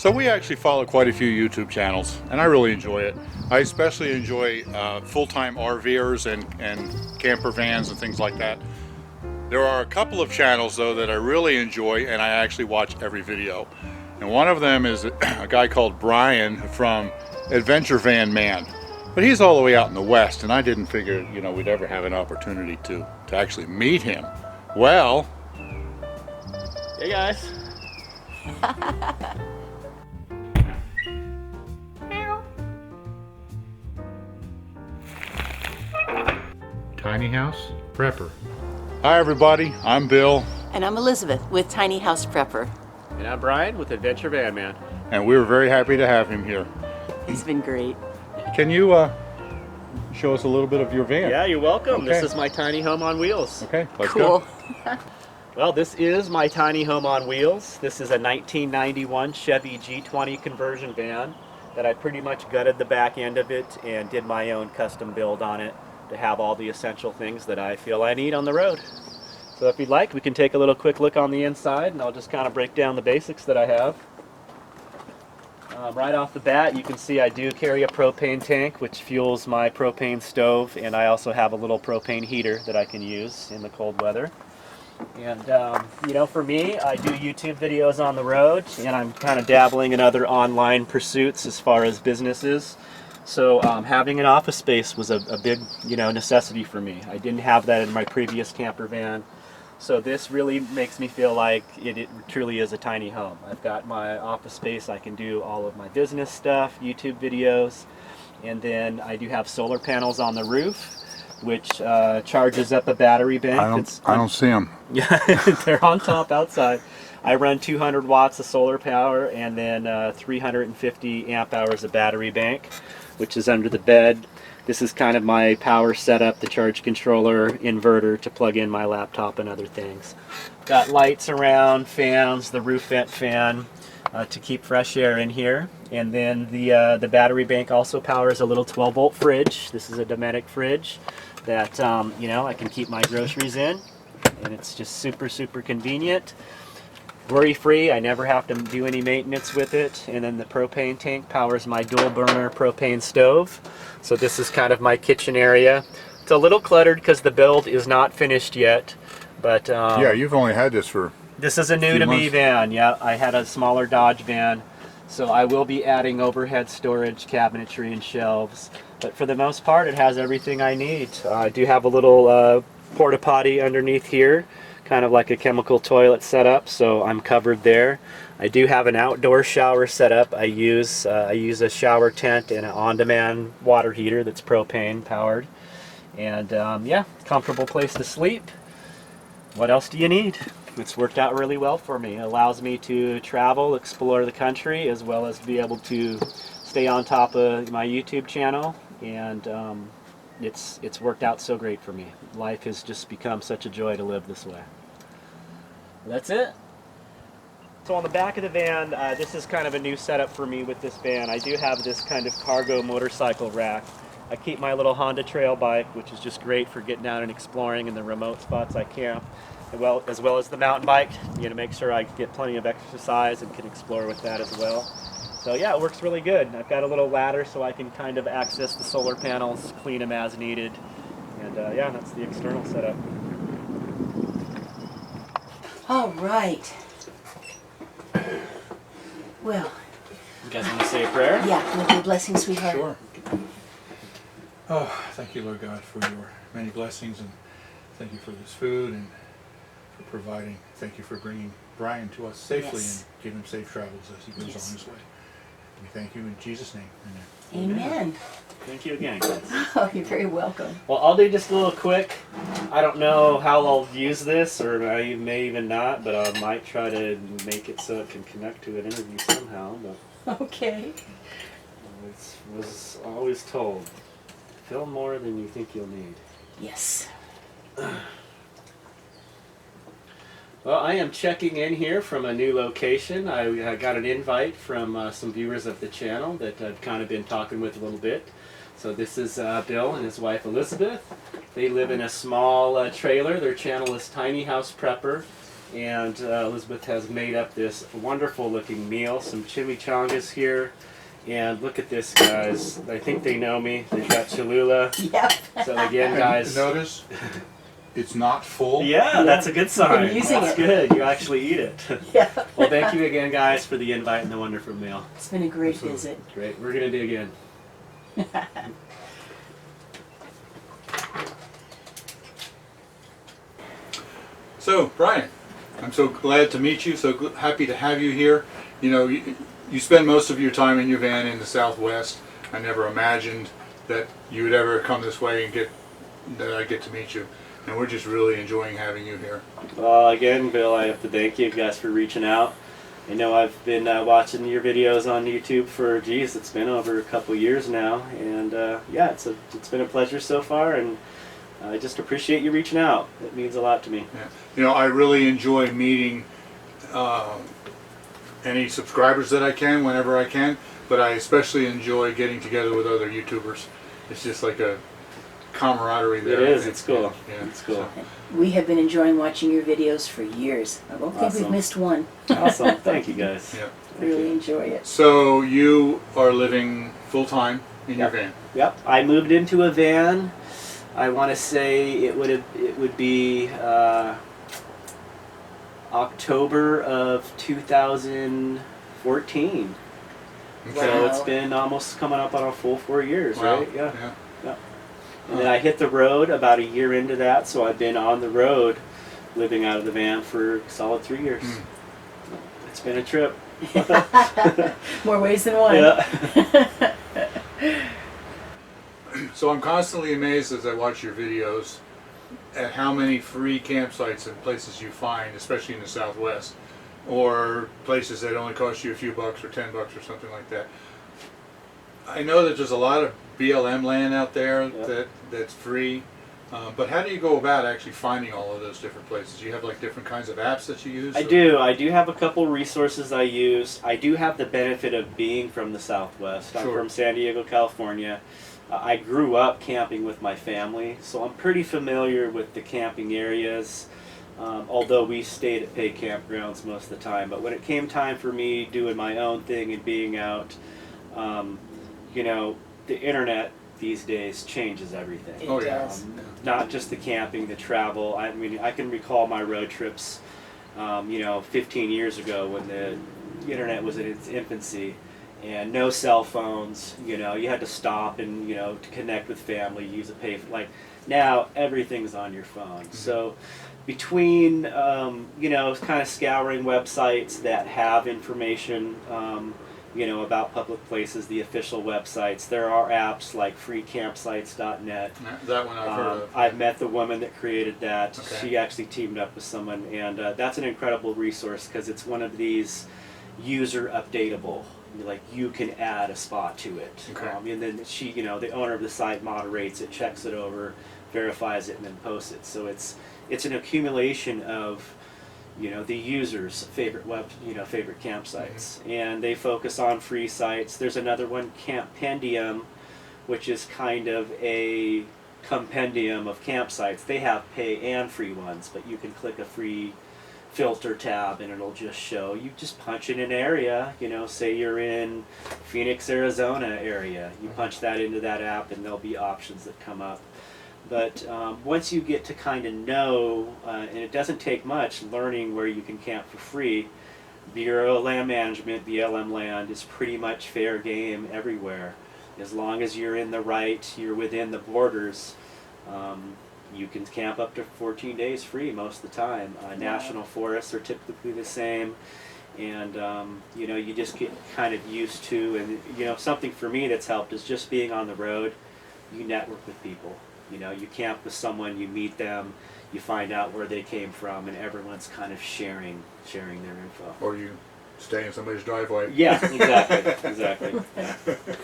So we actually follow quite a few YouTube channels, and I really enjoy it. I especially enjoy full-time RVers and camper vans and things like that. There are a couple of channels though that I really enjoy, and I actually watch every video. And one of them is a guy called Brian from AdventureVanMan. But he's all the way out in the West, and I didn't figure, you know, we'd ever have an opportunity to actually meet him. Well, hey guys. Tinyhouse Prepper. Hi everybody, I'm Bill. And I'm Elizabeth with Tinyhouse Prepper. And I'm Brian with AdventureVanMan. And we're very happy to have him here. He's been great. Can you show us a little bit of your van? Yeah, you're welcome. Okay. This is my tiny home on wheels. Okay, let's Cool. go. Well, this is my tiny home on wheels. This is a 1991 Chevy G20 conversion van that I pretty much gutted the back end of it and did my own custom build on it to have all the essential things that I feel I need on the road. So if you'd like, we can take a little quick look on the inside, and I'll just kind of break down the basics that I have. Right off the bat, you can see I do carry a propane tank, which fuels my propane stove, and I also have a little propane heater that I can use in the cold weather. And you know, for me, I do YouTube videos on the road, and I'm kind of dabbling in other online pursuits as far as businesses. So having an office space was a big, you know, necessity for me. I didn't have that in my previous camper van. So this really makes me feel like it truly is a tiny home. I've got my office space, I can do all of my business stuff, YouTube videos, and then I do have solar panels on the roof, which charges up a battery bank. I don't see them. Yeah, they're on top outside. I run 200 watts of solar power and then 350 amp hours of battery bank, which is under the bed. This is kind of my power setup, the charge controller, inverter to plug in my laptop and other things. Got lights around, fans, the roof vent fan to keep fresh air in here. And then the battery bank also powers a little 12-volt fridge. This is a Dometic fridge that you know, I can keep my groceries in, and it's just super, super convenient. Worry-free, I never have to do any maintenance with it. And then the propane tank powers my dual burner propane stove. So this is kind of my kitchen area. It's a little cluttered because the build is not finished yet, but Yeah, you've only had this for this is a new to me van. Yeah, I had a smaller Dodge van, so I will be adding overhead storage, cabinetry, and shelves. But for the most part, it has everything I need. I do have a little porta potty underneath here, kind of like a chemical toilet setup, so I'm covered there. I do have an outdoor shower setup. I use a shower tent and an on-demand water heater that's propane powered. And yeah, comfortable place to sleep. What else do you need? It's worked out really well for me. It allows me to travel, explore the country, as well as be able to stay on top of my YouTube channel. And it's worked out so great for me. Life has just become such a joy to live this way. That's it. So on the back of the van, this is kind of a new setup for me with this van. I do have this kind of cargo motorcycle rack. I keep my little Honda trail bike, which is just great for getting out and exploring in the remote spots I camp, as well as the mountain bike, you know, to make sure I get plenty of exercise and can explore with that as well. So yeah, it works really good. I've got a little ladder so I can kind of access the solar panels, clean them as needed, and yeah, that's the external setup. All right. Well, You guys want to say a prayer? yeah, with your blessing, sweetheart. Sure. Oh, thank you, Lord God, for your many blessings, and thank you for this food and for providing. Thank you for bringing Brian to us safely Yes. and giving him safe travels as he goes Yes. on his way. We thank you in Jesus' name. Amen. Thank you again, guys. Oh, you're very welcome. Well, I'll do just a little quick. I don't know how I'll use this, or I may even not, but I might try to make it so it can connect to an interview somehow. But Okay. I was always told, film more than you think you'll need. Yes. Well, I am checking in here from a new location. I got an invite from some viewers of the channel that I've kind of been talking with a little bit. So this is Bill and his wife Elizabeth. They live in a small trailer. Their channel is Tinyhouse Prepper. And Elizabeth has made up this wonderful looking meal, some chimichangas here. And look at this, guys. I think they know me. They've got Cholula. Yep. So again, guys. Notice it's not full. Yeah, that's a good sign. Been using That's it. good. You actually eat it. Yeah. Well, thank you again, guys, for the invite and the wonderful meal. It's been a great visit. Great. We're going to dig in. So, Brian, I'm so glad to meet you. So happy to have you here. You know, you spend most of your time in your van in the Southwest. I never imagined that you would ever come this way and I get to meet you. And we're just really enjoying having you here. Well, again, Bill, I have to thank you guys for reaching out. I know I've been watching your videos on YouTube for, geez, it's been over a couple years now. And yeah, it's been a pleasure so far. And I just appreciate you reaching out. It means a lot to me. Yeah. You know, I really enjoy meeting any subscribers that I can, whenever I can. But I especially enjoy getting together with other YouTubers. It's just like a camaraderie there. It is. It's cool. Yeah. It's cool. We have been enjoying watching your videos for years. I don't think we've Awesome. missed one. Awesome. Thank you, guys. Yeah. Thank Really you. enjoy it. So you are living full time in your van. Yep. I moved into a van. I want to say it would be October of 2014. Okay. So Wow. it's been almost coming up on a full 4 years, Wow. right? Yeah. Yeah. And then I hit the road about a year into that, so I've been on the road living out of the van for a solid 3 years. Mm. It's been a trip. More ways than one. Yeah. So I'm constantly amazed as I watch your videos at how many free campsites and places you find, especially in the Southwest, or places that only cost you a few bucks or $10 or something like that. I know that there's a lot of BLM land out there that's free, but how do you go about actually finding all of those different places? Do you have like different kinds of apps that you use? I do. I do have a couple resources I use. I do have the benefit of being from the Southwest. I'm Sure. from San Diego, California. I grew up camping with my family, so I'm pretty familiar with the camping areas, although we stayed at paid campgrounds most of the time. But when it came time for me doing my own thing and being out, you know, the internet these days changes everything. It Oh, yeah. does. Not just the camping, the travel. I mean, I can recall my road trips, you know, 15 years ago when the internet was in its infancy, and no cell phones. You know, you had to stop and, you know, to connect with family, use a pay. Like now, everything's on your phone. So between, you know, kind of scouring websites that have information, you know, about public places, the official websites. There are apps like freecampsites.net. That one I've heard of. I've met the woman that created that. Okay. She actually teamed up with someone, and that's an incredible resource because it's one of these user updatable. Like you can add a spot to it, Okay. and then she, you know, the owner of the site moderates it, checks it over, verifies it, and then posts it. So it's an accumulation of, you know, the user's favorite favorite campsites, and they focus on free sites. There's another one, Campendium, which is kind of a compendium of campsites. They have pay and free ones, but you can click a free filter tab and it'll just show you. Just punch in an area, you know, say you're in Phoenix, Arizona area. You punch that into that app and there'll be options that come up. But once you get to kind of know, and it doesn't take much, learning where you can camp for free, Bureau of Land Management, BLM land, is pretty much fair game everywhere. As long as you're you're within the borders, you can camp up to 14 days free most of the time. National forests are typically the same. And, you know, you just get kind of used to, and, you know, something for me that's helped is just being on the road. You network with people. You know, you camp with someone, you meet them, you find out where they came from, and everyone's kind of sharing their info. Or you stay in somebody's driveway. Yeah, exactly, exactly. Yeah.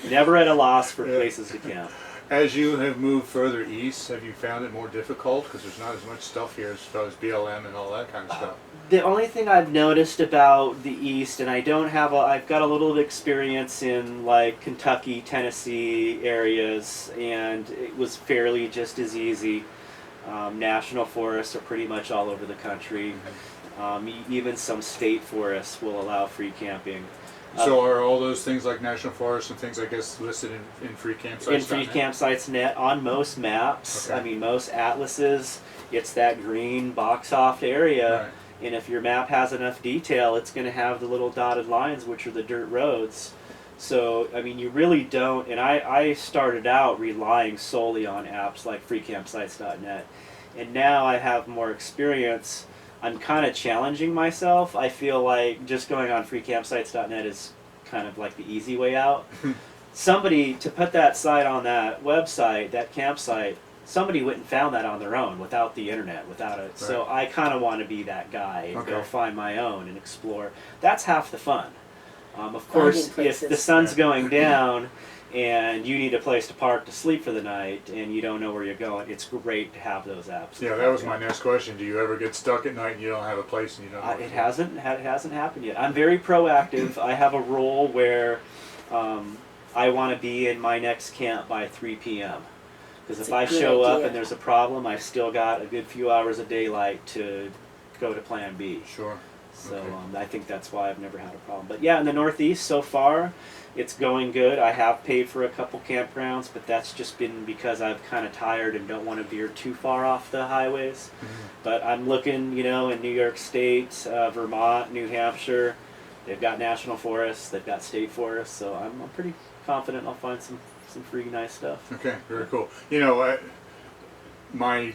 Never at a loss for Yeah. places to camp. As you have moved further east, have you found it more difficult? Because there's not as much stuff here as far as BLM and all that kind of stuff. The only thing I've noticed about the East, and I've got a little experience in like Kentucky, Tennessee areas, and it was fairly just as easy. National forests are pretty much all over the country. Even some state forests will allow free camping. So are all those things like national forests and things, I guess, listed in free campsites? In free campsites net on most maps. Okay. I mean, most atlases, it's that green box off area. Right. And if your map has enough detail, it's going to have the little dotted lines, which are the dirt roads. So, I mean, you really don't, and I started out relying solely on apps like freecampsites.net. And now I have more experience. I'm kind of challenging myself. I feel like just going on freecampsites.net is kind of like the easy way out. Somebody, to put that site on that website, that campsite, somebody went and found that on their own without the internet, without it. Right. So I kind of want to be that guy and go find my own and explore. That's half the fun. Of course, if the sun's going down and you need a place to park to sleep for the night and you don't know where you're going, it's great to have those apps. Yeah, that was my next question. Do you ever get stuck at night and you don't have a place and you don't know it hasn't happened yet. I'm very proactive. I have a role where I want to be in my next camp by 3 p.m. Because if I show up and there's a problem, I've still got a good few hours of daylight to go to plan B. Sure. So I think that's why I've never had a problem. But yeah, in the Northeast so far, it's going good. I have paid for a couple campgrounds, but that's just been because I'm kind of tired and don't want to veer too far off the highways. Mm-hmm. But I'm looking, you know, in New York State, Vermont, New Hampshire. They've got national forests, they've got state forests, so I'm pretty confident I'll find some pretty nice stuff. Okay, very cool. You know, my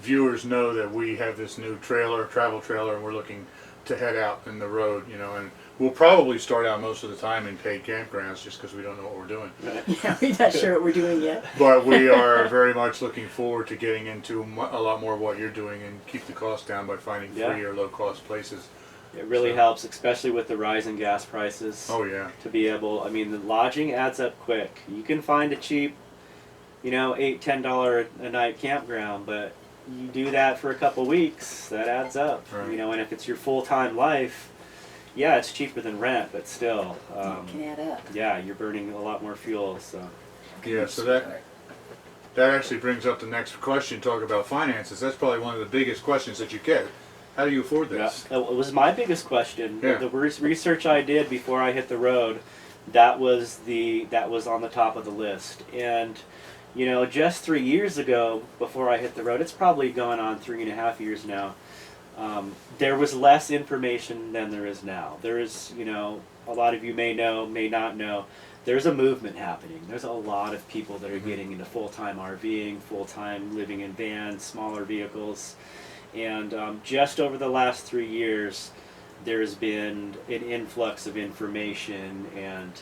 viewers know that we have this new travel trailer, and we're looking to head out in the road, you know, and we'll probably start out most of the time in paid campgrounds just because we don't know what we're doing. Yeah, we're not sure what we're doing yet. But we are very much looking forward to getting into a lot more of what you're doing and keep the cost down by finding free or low-cost places. It really helps, especially with the rise in gas prices. Oh, yeah. To be able, I mean, the lodging adds up quick. You can find a cheap, you know, $8, $10 a night campground, but you do that for a couple weeks, that adds up. Right. You know, and if it's your full-time life, yeah, it's cheaper than rent, but still. It can add up. Yeah, you're burning a lot more fuel, so. Yeah, so that actually brings up the next question, talk about finances. That's probably one of the biggest questions that you get. How do you afford this? Yeah, it was my biggest question. Yeah. The research I did before I hit the road, that was on the top of the list. And you know, just 3 years ago, before I hit the road, it's probably going on 3.5 years now, there was less information than there is now. There is, you know, a lot of you may know, may not know, there's a movement happening. There's a lot of people that are getting into full-time RVing, full-time living in vans, smaller vehicles. And just over the last 3 years, there's been an influx of information and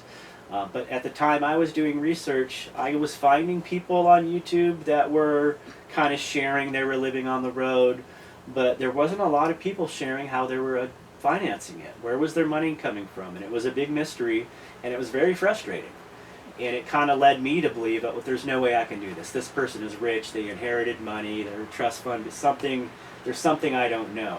but at the time I was doing research, I was finding people on YouTube that were kind of sharing they were living on the road, but there wasn't a lot of people sharing how they were financing it. Where was their money coming from? And it was a big mystery, and it was very frustrating. And it kind of led me to believe, oh, there's no way I can do this. This person is rich, they inherited money, they're a trust fund, there's something I don't know.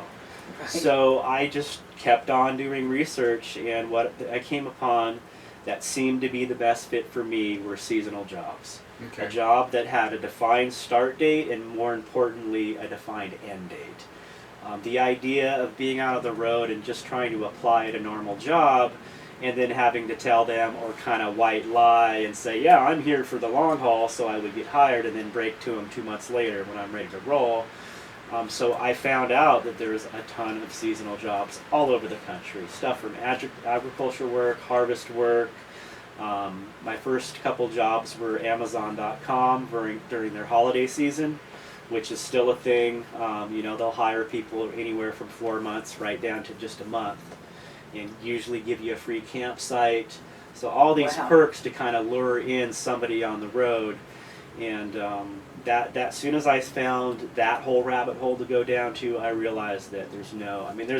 Right. So I just kept on doing research, and what I came upon that seemed to be the best fit for me were seasonal jobs. Okay. A job that had a defined start date and, more importantly, a defined end date. The idea of being out of the road and just trying to apply at a normal job and then having to tell them or kind of white lie and say, yeah, I'm here for the long haul, so I would get hired, and then break to them 2 months later when I'm ready to roll. So I found out that there's a ton of seasonal jobs all over the country. Stuff from agriculture work, harvest work. My first couple jobs were Amazon.com during their holiday season, which is still a thing. You know, they'll hire people anywhere from 4 months right down to just a month, and usually give you a free campsite. So all these perks to kind of lure in somebody on the road. And that soon as I found that whole rabbit hole to go down to, I realized that there's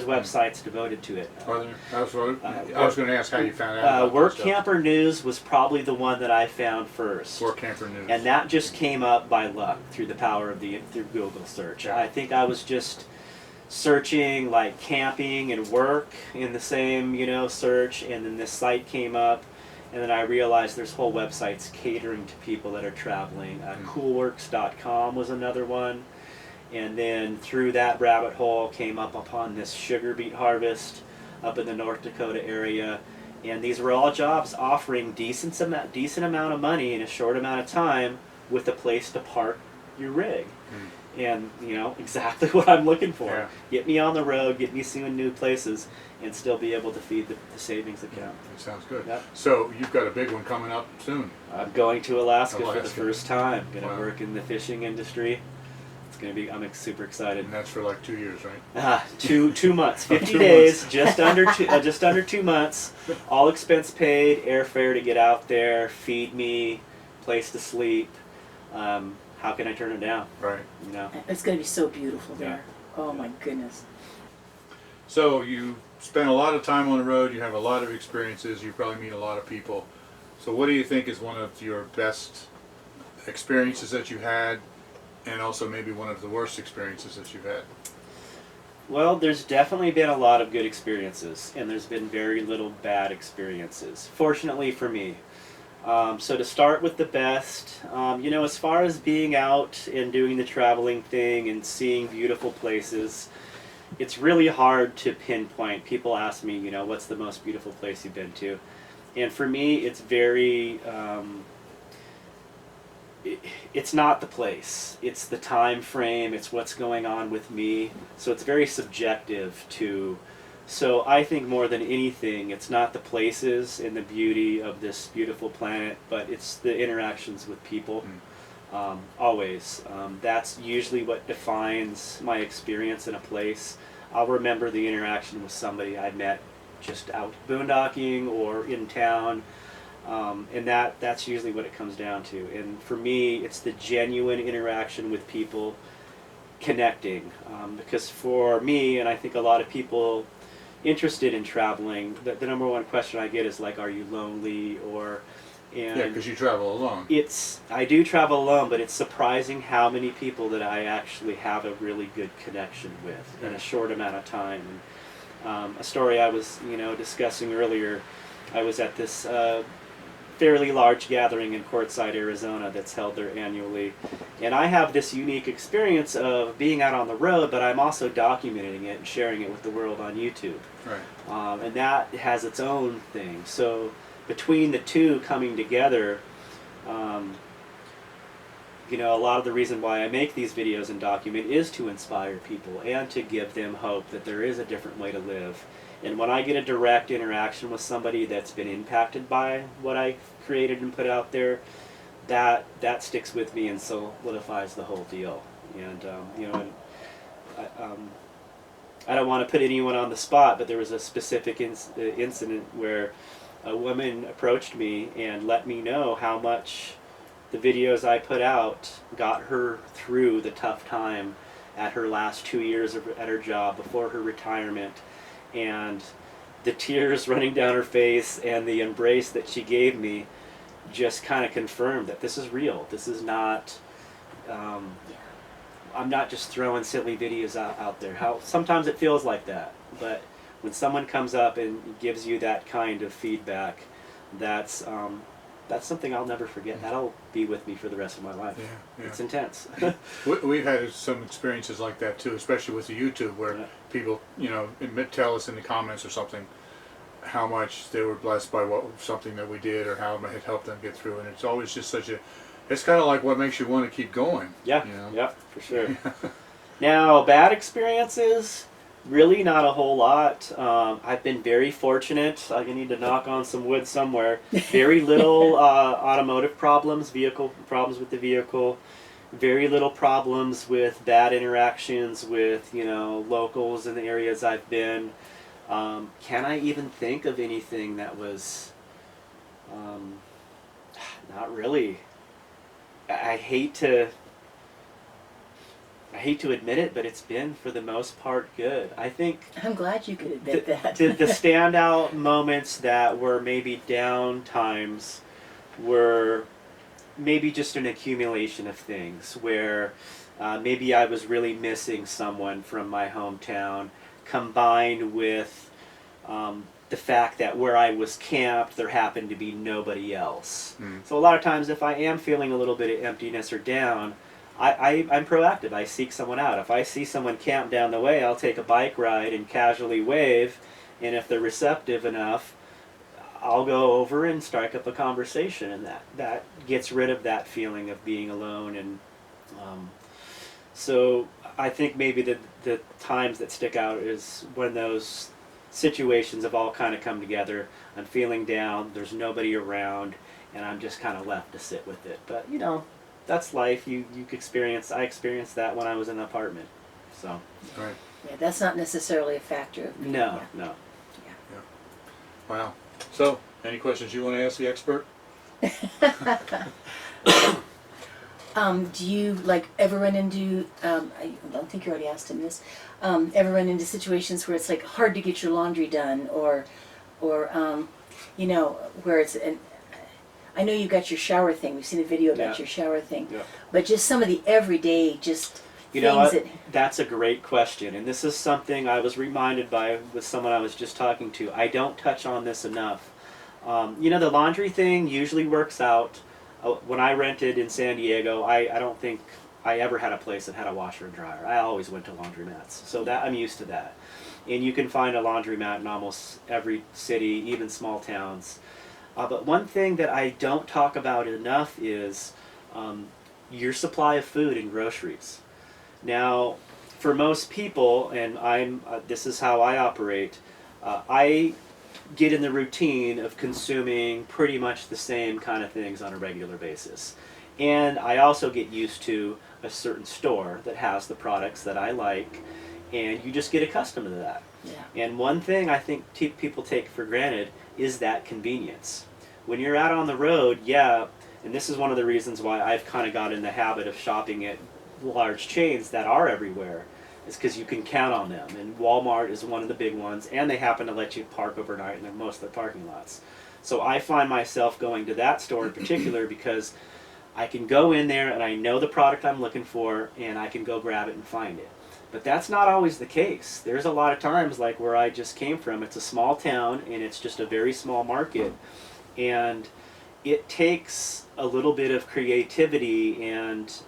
websites devoted to it. Are there? I was going to ask how you found out. Work Camper News was probably the one that I found first. Work Camper News. And that just came up by luck through the power of through Google search. Yeah. I think I was just searching like camping and work in the same, you know, search, and then this site came up. And then I realized there's whole websites catering to people that are traveling. Coolworks.com was another one. And then through that rabbit hole came up upon this sugar beet harvest up in the North Dakota area. And these were all jobs offering decent amount of money in a short amount of time with a place to park your rig. And, you know, exactly what I'm looking for. Yeah. Get me on the road, get me seeing new places, and still be able to feed the savings account. That sounds good. Yep. So you've got a big one coming up soon. I'm going to Alaska for the Alaska. first time. Going to Wow. work in the fishing industry. It's going to be, I'm super excited. And that's for like 2 years, right? Two months, 50 2 days, months. just under 2 months. All expense paid, airfare to get out there, feed me, place to sleep. How can I turn it down? Right. You know. It's going to be so beautiful there. Yeah. Oh my goodness. So you spend a lot of time on the road, you have a lot of experiences, you probably meet a lot of people. So what do you think is one of your best experiences that you had, and also maybe one of the worst experiences that you've had? Well, there's definitely been a lot of good experiences, and there's been very little bad experiences, fortunately for me. So to start with the best, you know, as far as being out and doing the traveling thing and seeing beautiful places, it's really hard to pinpoint. People ask me, you know, what's the most beautiful place you've been to? And for me, it's very, it's not the place. It's the time frame. It's what's going on with me. So it's very subjective to... So I think more than anything, it's not the places and the beauty of this beautiful planet, but it's the interactions with people. Always. That's usually what defines my experience in a place. I'll remember the interaction with somebody I met just out boondocking or in town, and that's usually what it comes down to. And for me, it's the genuine interaction with people, connecting. Because for me, and I think a lot of people interested in traveling, the number one question I get is like, are you lonely? Or Yeah, because you travel alone. I do travel alone, but it's surprising how many people that I actually have a really good connection with in a short amount of time. And, a story I was, you know, discussing earlier, I was at this fairly large gathering in Quartzsite, Arizona that's held there annually. And I have this unique experience of being out on the road, but I'm also documenting it and sharing it with the world on YouTube. Right. And that has its own thing. So between the two coming together, you know, a lot of the reason why I make these videos and document is to inspire people and to give them hope that there is a different way to live. And when I get a direct interaction with somebody that's been impacted by what I created and put out there, that sticks with me and solidifies the whole deal. And you know, I don't want to put anyone on the spot, but there was a specific incident where a woman approached me and let me know how much the videos I put out got her through the tough time at her last 2 years at her job before her retirement. And the tears running down her face and the embrace that she gave me just kind of confirmed that this is real. This is not, I'm not just throwing silly videos out there. Sometimes it feels like that, but when someone comes up and gives you that kind of feedback, that's something I'll never forget. That'll be with me for the rest of my life. Yeah. It's intense. We've had some experiences like that too, especially with the YouTube, where people, you know, tell us in the comments or something how much they were blessed by something that we did or how it had helped them get through. And it's always just it's kind of like what makes you want to keep going. Yeah, you know? yeah, for sure. Now, bad experiences, really not a whole lot. I've been very fortunate. I need to knock on some wood somewhere. Very little automotive problems, vehicle problems with the vehicle. Very little problems with bad interactions with, you know, locals in the areas I've been. Can I even think of anything that was not really? I hate to admit it, but it's been for the most part good. I think I'm glad you could admit that. the standout moments that were maybe down times were maybe just an accumulation of things where maybe I was really missing someone from my hometown, combined with the fact that where I was camped there happened to be nobody else. So a lot of times if I am feeling a little bit of emptiness or down, I'm proactive. I seek someone out. If I see someone camped down the way, I'll take a bike ride and casually wave, and if they're receptive enough, I'll go over and strike up a conversation, and that gets rid of that feeling of being alone. And so I think maybe the times that stick out is when those situations have all kind of come together. I'm feeling down, there's nobody around, and I'm just kind of left to sit with it. But you know, that's life. I experienced that when I was in an apartment. So Right. Yeah, that's not necessarily a factor of no. Wow. So, any questions you want to ask the expert? Do you like ever run into? I don't think you already asked him this. Ever run into situations where it's like hard to get your laundry done, or you know, where it's an. I know you got your shower thing. We've seen a video about your shower thing, but just some of the everyday just. You know what? That's a great question, and this is something I was reminded by with someone I was just talking to. I don't touch on this enough. You know, the laundry thing usually works out. When I rented in San Diego, I don't think I ever had a place that had a washer and dryer. I always went to laundromats, so that I'm used to that. And you can find a laundromat in almost every city, even small towns. But one thing that I don't talk about enough is your supply of food and groceries. Now, for most people, and this is how I operate, I get in the routine of consuming pretty much the same kind of things on a regular basis. And I also get used to a certain store that has the products that I like, and you just get accustomed to that. Yeah. And one thing I think people take for granted is that convenience. When you're out on the road, and this is one of the reasons why I've kind of got in the habit of shopping at large chains that are everywhere, is because you can count on them. And Walmart is one of the big ones, and they happen to let you park overnight in most of the parking lots. So I find myself going to that store in particular because I can go in there and I know the product I'm looking for, and I can go grab it and find it. But that's not always the case. There's a lot of times, like where I just came from, it's a small town and it's just a very small market, and it takes a little bit of creativity and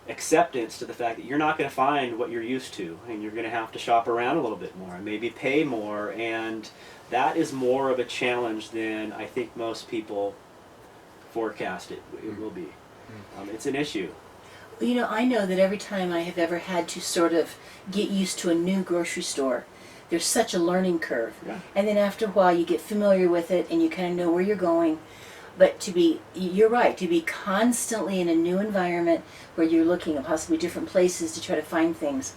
acceptance to the fact that you're not going to find what you're used to, and you're going to have to shop around a little bit more and maybe pay more, and that is more of a challenge than I think most people forecast it will be. It's an issue. You know, I know that every time I have ever had to sort of get used to a new grocery store, there's such a learning curve. Yeah. And then after a while you get familiar with it and you kind of know where you're going. But you're right, to be constantly in a new environment where you're looking at possibly different places to try to find things,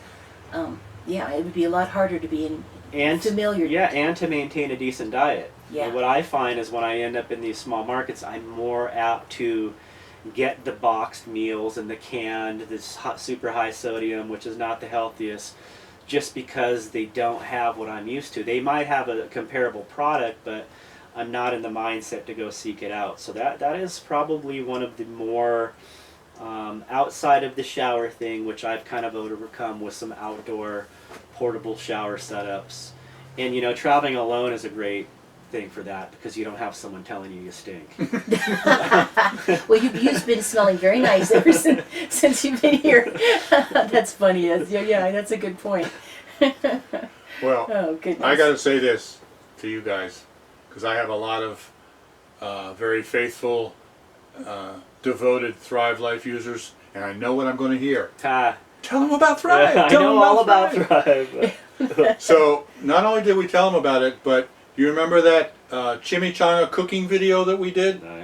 it would be a lot harder to be familiar. Yeah, and to maintain a decent diet. Yeah. And what I find is when I end up in these small markets, I'm more apt to get the boxed meals and the canned, this super high sodium, which is not the healthiest, just because they don't have what I'm used to. They might have a comparable product, but I'm not in the mindset to go seek it out. So that is probably one of the more outside of the shower thing, which I've kind of overcome with some outdoor portable shower setups. And you know, traveling alone is a great thing for that because you don't have someone telling you stink. Well, you've been smelling very nice ever since you've been here. That's funny. That's a good point. Well, oh, goodness. I got to say this to you guys, because I have a lot of very faithful, devoted Thrive Life users, and I know what I'm going to hear. Tell them about Thrive. I know all about Thrive. So not only did we tell them about it, but you remember that chimichanga cooking video that we did? Yeah.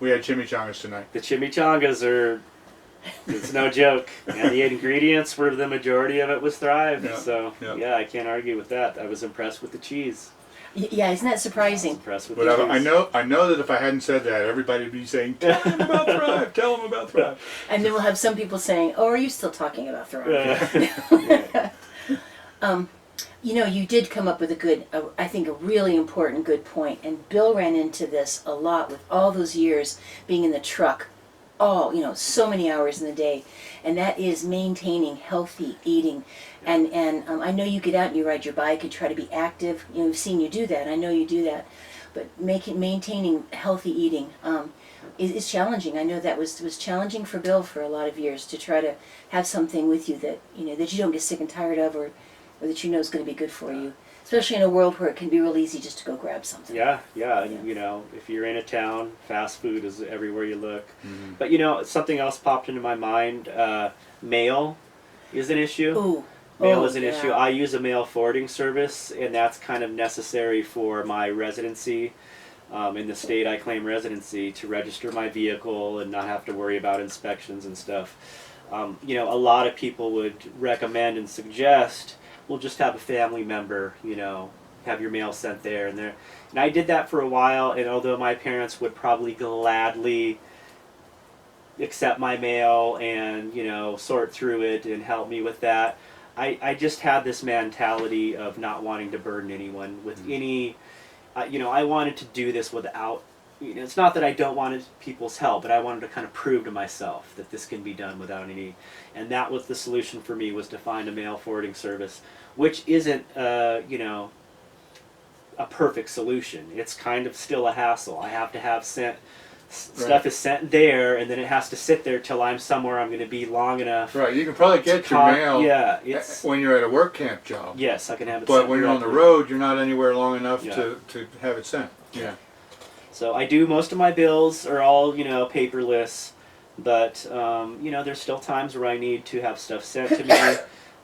We had chimichangas tonight. The chimichangas it's no joke. And the ingredients were the majority of it was Thrive. Yeah. So, I can't argue with that. I was impressed with the cheese. Yeah, isn't that surprising? Impressed with But the cheese. I know that if I hadn't said that, everybody would be saying, tell them about Thrive, tell them about Thrive. And then we'll have some people saying, oh, are you still talking about Thrive? You know, you did come up with I think a really important good point. And Bill ran into this a lot with all those years being in the truck, so many hours in the day. And that is maintaining healthy eating. And I know you get out and you ride your bike and try to be active. You know, we've seen you do that. I know you do that. but maintaining healthy eating is challenging. I know that was challenging for Bill for a lot of years, to try to have something with you that that you don't get sick and tired of, or that you know is going to be good for you. Especially in a world where it can be real easy just to go grab something. Yeah. Yeah. And, if you're in a town, fast food is everywhere you look. Mm-hmm. But something else popped into my mind. Mail is an issue. Ooh. Mail is an yeah. issue. I use a mail forwarding service, and that's kind of necessary for my residency in the state I claim residency, to register my vehicle and not have to worry about inspections and stuff. A lot of people would recommend and suggest, we'll just have a family member, have your mail sent there and there. And I did that for a while, and although my parents would probably gladly accept my mail and, sort through it and help me with that, I just had this mentality of not wanting to burden anyone with any, I wanted to do this without, it's not that I don't want people's help, but I wanted to kind of prove to myself that this can be done without any, and that was the solution for me, was to find a mail forwarding service, which isn't, a perfect solution. It's kind of still a hassle. I have to have stuff is sent there, and then it has to sit there till I'm somewhere I'm going to be long enough. Right, you can probably get your mail when you're at a work camp job. Yes, I can have it But sent when you're on the directly. road, you're not anywhere long enough to have it sent. Yeah. So I do, most of my bills are all, paperless, but, there's still times where I need to have stuff sent to me.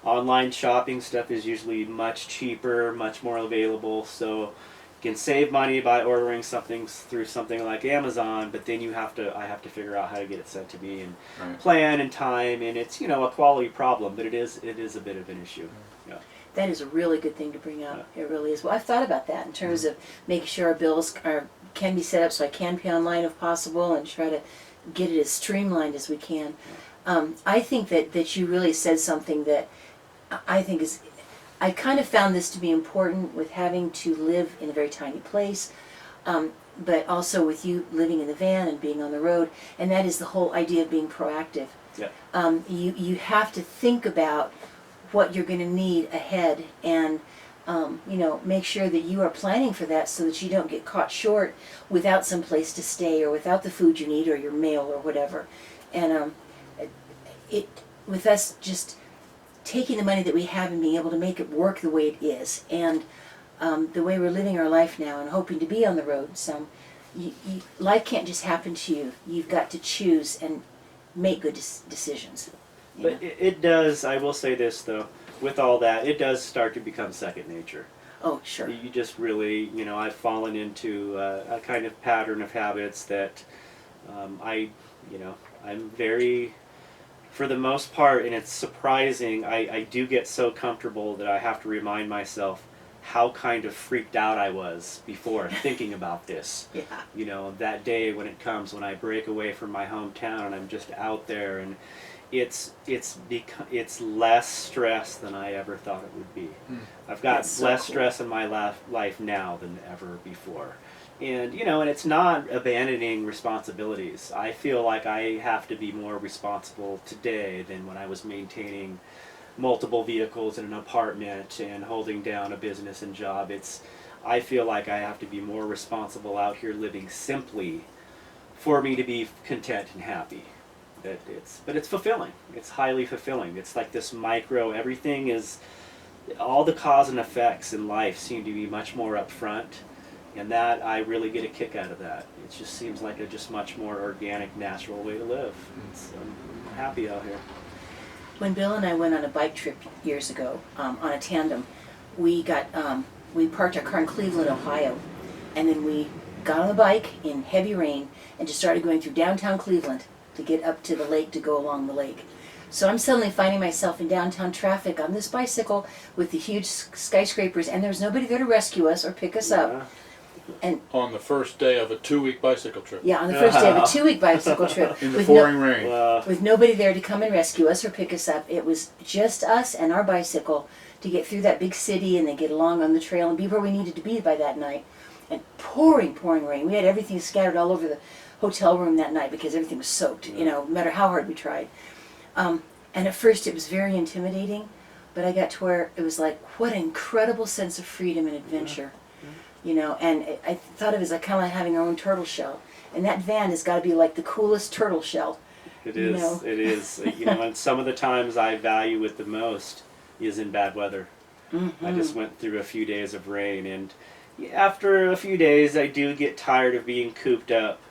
Online shopping stuff is usually much cheaper, much more available, so you can save money by ordering something through something like Amazon, but then I have to figure out how to get it sent to me, and plan and time, and it's, a quality problem, but it is a bit of an issue. Yeah. That is a really good thing to bring up. It really is. Well, I've thought about that in terms of making sure our bills can be set up so I can pay online if possible, and try to get it as streamlined as we can. I think that you really said something that I think is, I kind of found this to be important with having to live in a very tiny place, but also with you living in the van and being on the road, and that is the whole idea of being proactive. Yeah. You have to think about what you're going to need ahead, and make sure that you are planning for that, so that you don't get caught short without some place to stay, or without the food you need, or your mail, or whatever. And with us just taking the money that we have and being able to make it work the way it is, and the way we're living our life now, and hoping to be on the road some, life can't just happen to you. You've got to choose and make good decisions. But it does, I will say this though, with all that, it does start to become second nature. Oh, sure. You just really, I've fallen into a kind of pattern of habits that I'm very, for the most part, and it's surprising, I do get so comfortable that I have to remind myself how kind of freaked out I was before thinking about this. Yeah. That day when it comes, when I break away from my hometown and I'm just out there, and it's less stress than I ever thought it would be. I've got less stress in my life now than ever before. And, and it's not abandoning responsibilities. I feel like I have to be more responsible today than when I was maintaining multiple vehicles in an apartment and holding down a business and job. I feel like I have to be more responsible out here living simply for me to be content and happy. But it's fulfilling. It's highly fulfilling. It's like this everything is, all the cause and effects in life seem to be much more upfront. And that, I really get a kick out of that. It just seems like a just much more organic, natural way to live. I'm happy out here. When Bill and I went on a bike trip years ago, on a tandem, we parked our car in Cleveland, Ohio, and then we got on the bike in heavy rain and just started going through downtown Cleveland to get up to the lake, to go along the lake. So I'm suddenly finding myself in downtown traffic on this bicycle with the huge skyscrapers, and there's nobody there to rescue us or pick us up. And on the first day of a 2-week bicycle trip. Yeah, on the first day of a 2-week bicycle trip. In the pouring rain. With nobody there to come and rescue us or pick us up. It was just us and our bicycle to get through that big city and then get along on the trail and be where we needed to be by that night. And pouring rain. We had everything scattered all over the hotel room that night because everything was soaked, no matter how hard we tried. And at first it was very intimidating, but I got to where it was like, what an incredible sense of freedom and adventure. you know. And I thought of it as like kind of like having our own turtle shell, and that van has got to be like the coolest turtle shell. It You is. know. It is. You know, and some of the times I value it the most is in bad weather. I just went through a few days of rain, and after a few days, I do get tired of being cooped up.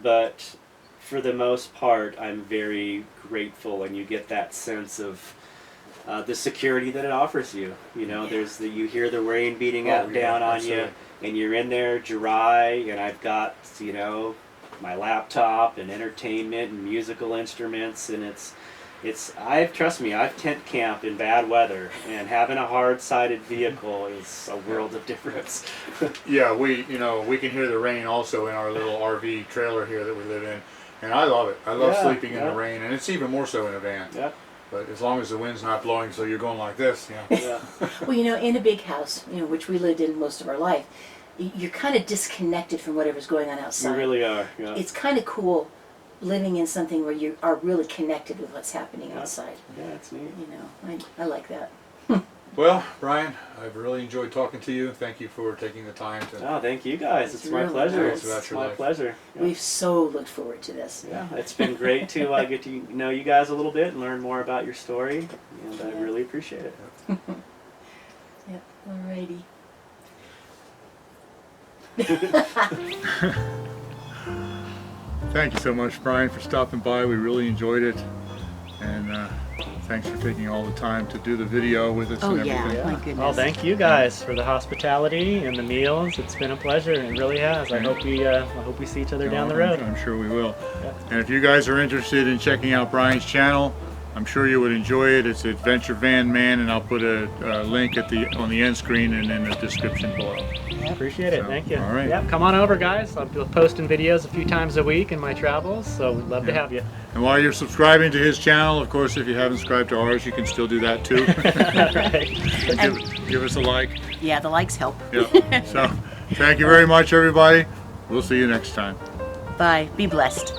But for the most part, I'm very grateful, and you get that sense of the security that it offers you. You know, there's you hear the rain beating down on you, and you're in there dry, and I've got, you know, my laptop and entertainment and musical instruments, and trust me, I've tent camped in bad weather, and having a hard-sided vehicle is a world of difference. Yeah, we can hear the rain also in our little RV trailer here that we live in, and I love it. I love sleeping in the rain, and it's even more so in a van. Yeah. But as long as the wind's not blowing, so you're going like this, Yeah. Well, you know, in a big house, you know, which we lived in most of our life, you're kind of disconnected from whatever's going on outside. You really are. Yeah. It's kind of cool living in something where you are really connected with what's happening outside. Yeah, it's neat. You know, I like that. Well, Brian, I've really enjoyed talking to you. Thank you for taking the time to. Oh, thank you guys. It's my really pleasure. nice. It's my pleasure. Yeah. We've so looked forward to this. Yeah, it's been great to get to know you guys a little bit and learn more about your story, and I really appreciate it. Yep. Alrighty. Thank you so much, Brian, for stopping by. We really enjoyed it, and thanks for taking all the time to do the video with us and everything. My goodness. Well, thank you guys for the hospitality and the meals. It's been a pleasure. It really has. I hope we see each other down the road. I'm sure we will. Yeah. And if you guys are interested in checking out Brian's channel, I'm sure you would enjoy it. It's AdventureVanMan, and I'll put a link on the end screen and in the description below. Appreciate it. So, Thank you. all right. Yeah, come on over, guys. I'll be posting videos a few times a week in my travels, so we'd love to have you. And while you're subscribing to his channel, of course, if you haven't subscribed to ours, you can still do that too. Right. Give us a like. Yeah, the likes help. Yeah. So, thank you very much, everybody. We'll see you next time. Bye. Be blessed.